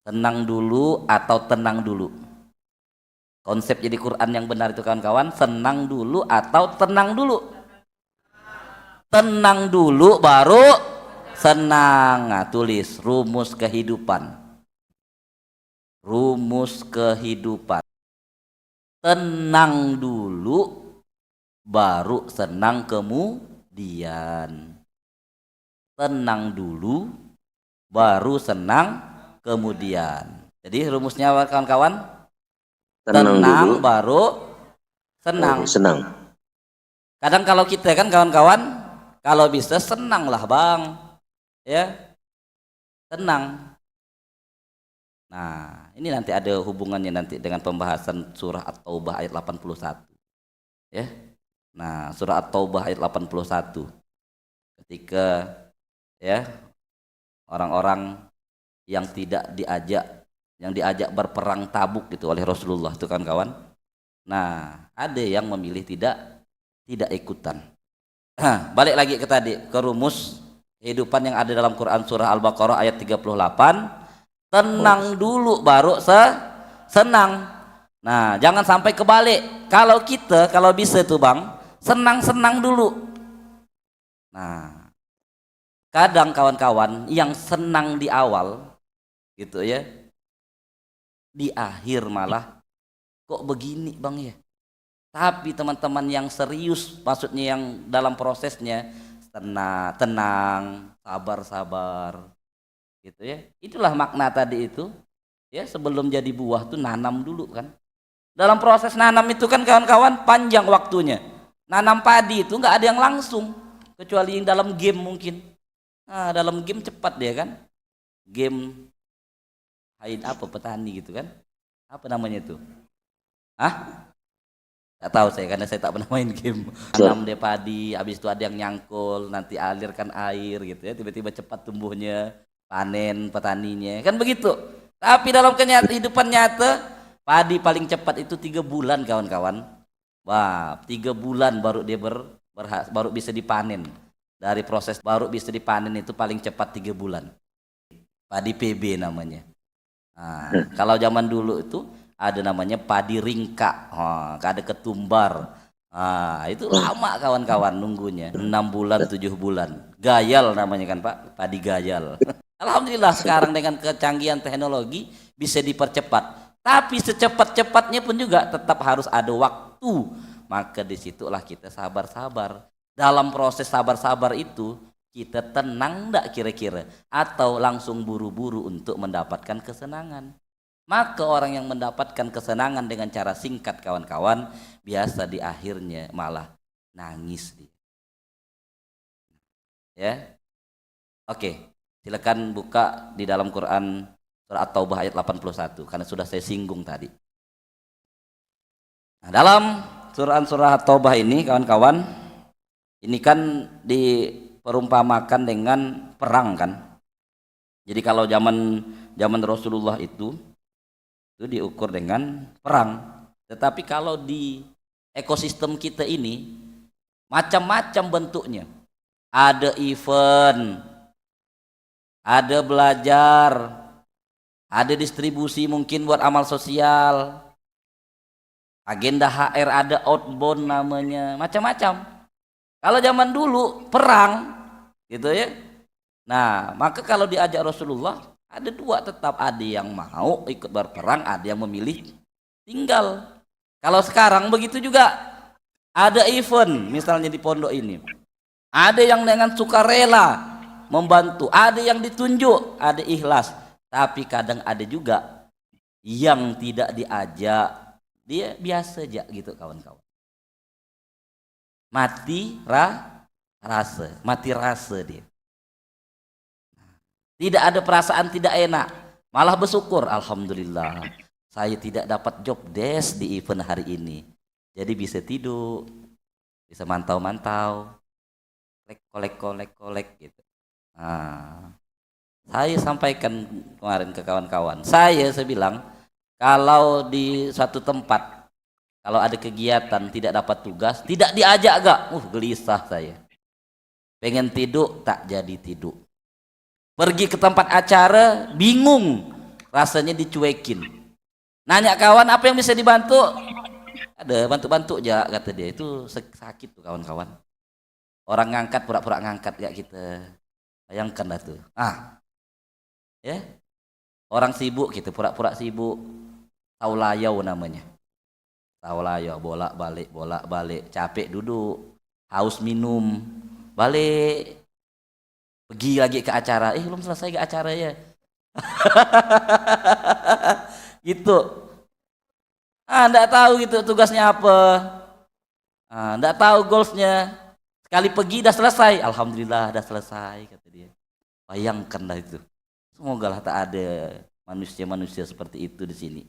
Tenang dulu atau tenang dulu? Konsep jadi Quran yang benar itu kawan-kawan, senang dulu atau tenang dulu? Tenang dulu baru senang. Nah, tulis rumus kehidupan. Rumus kehidupan. Tenang dulu baru senang kemudian. Tenang dulu baru senang kemudian. Jadi rumusnya kawan-kawan, tenang dulu baru baru senang. senang. Kadang kalau kita kan kawan-kawan, kalau bisa senanglah bang, ya tenang. Nah ini nanti ada hubungannya nanti dengan pembahasan surah At-Taubah ayat 81, ya. Nah surah At-Taubah ayat 81, ketika ya orang-orang yang tidak diajak, yang diajak berperang Tabuk gitu oleh Rasulullah itu kan kawan. Nah ada yang memilih tidak ikutan. Balik lagi ke tadi, ke rumus kehidupan yang ada dalam Quran surah Al-Baqarah ayat 38, tenang dulu baru senang. Nah jangan sampai kebalik. Kalau kita kalau bisa tuh bang, senang-senang dulu. Nah kadang kawan-kawan yang senang di awal gitu ya, di akhir malah kok begini bang ya. Tapi teman-teman yang serius, maksudnya yang dalam prosesnya tenang, sabar-sabar gitu ya. Itulah makna tadi itu ya, sebelum jadi buah tuh nanam dulu kan. Dalam proses nanam itu kan kawan-kawan panjang waktunya. Nanam padi itu nggak ada yang langsung, kecuali yang dalam game mungkin. Nah, dalam game cepat dia kan. Game haid apa petani gitu kan. Apa namanya itu? Hah? Gak tahu saya karena saya tak pernah main game. Tanam dia padi, habis itu ada yang nyangkul, nanti alirkan air gitu ya, tiba-tiba cepat tumbuhnya, panen petaninya, kan begitu. Tapi dalam kehidupan nyata, padi paling cepat itu 3 bulan kawan-kawan. Wah, 3 bulan baru dia baru bisa dipanen. Dari proses baru bisa dipanen itu paling cepat 3 bulan. Padi PB namanya. Nah, kalau zaman dulu itu ada namanya padi ringka, ada ketumbar. Nah, itu lama kawan-kawan nunggunya, 6 bulan 7 bulan. Gayal namanya kan Pak, padi gayal. Alhamdulillah sekarang dengan kecanggihan teknologi bisa dipercepat. Tapi secepat-cepatnya pun juga tetap harus ada waktu. Maka disitulah kita sabar-sabar. Dalam proses sabar-sabar itu kita tenang enggak kira-kira? Atau langsung buru-buru untuk mendapatkan kesenangan? Maka orang yang mendapatkan kesenangan dengan cara singkat kawan-kawan, biasa di akhirnya malah nangis dia. Ya. Oke, silakan buka di dalam Quran surah At-Taubah ayat 81 karena sudah saya singgung tadi. Nah, dalam surah At-Taubah ini kawan-kawan, ini kan diperumpamakan dengan perang kan. Jadi kalau zaman Rasulullah itu diukur dengan perang. Tetapi kalau di ekosistem kita ini macam-macam bentuknya. Ada event, ada belajar, ada distribusi mungkin buat amal sosial, agenda HR, ada outbound namanya, macam-macam. Kalau zaman dulu perang gitu ya. Nah maka kalau diajak Rasulullah ada 2 tetap, ada yang mau ikut berperang, ada yang memilih tinggal. Kalau sekarang begitu juga, ada event misalnya di pondok ini, ada yang dengan sukarela membantu, ada yang ditunjuk, ada ikhlas. Tapi kadang ada juga yang tidak diajak, dia biasa aja gitu kawan-kawan. Mati rasa dia. Tidak ada perasaan tidak enak, malah bersyukur, alhamdulillah saya tidak dapat job desk di event hari ini, jadi bisa tidur, bisa mantau-mantau, kolek gitu. Nah, saya sampaikan kemarin ke kawan-kawan, saya bilang kalau di suatu tempat kalau ada kegiatan tidak dapat tugas, tidak diajak gak, gelisah saya, pengen tidur tak jadi tidur. Pergi ke tempat acara bingung, rasanya dicuekin. Nanya kawan apa yang bisa dibantu? Ada bantu-bantu aja kata dia. Itu sakit tuh kawan-kawan. Orang ngangkat pura-pura ngangkat gak kita. Bayangkan dah tuh. Ya. Orang sibuk gitu, pura-pura sibuk. Tahu layau namanya. Tahu layau, bolak-balik, capek duduk, haus minum, balik. Pergi lagi ke acara. Belum selesai ke acara ya. Gitu. Enggak tahu gitu tugasnya apa. Enggak tahu goalsnya. Sekali pergi dah selesai. Alhamdulillah dah selesai kata dia. Bayangkan dah itu. Semoga lah tak ada manusia-manusia seperti itu di sini.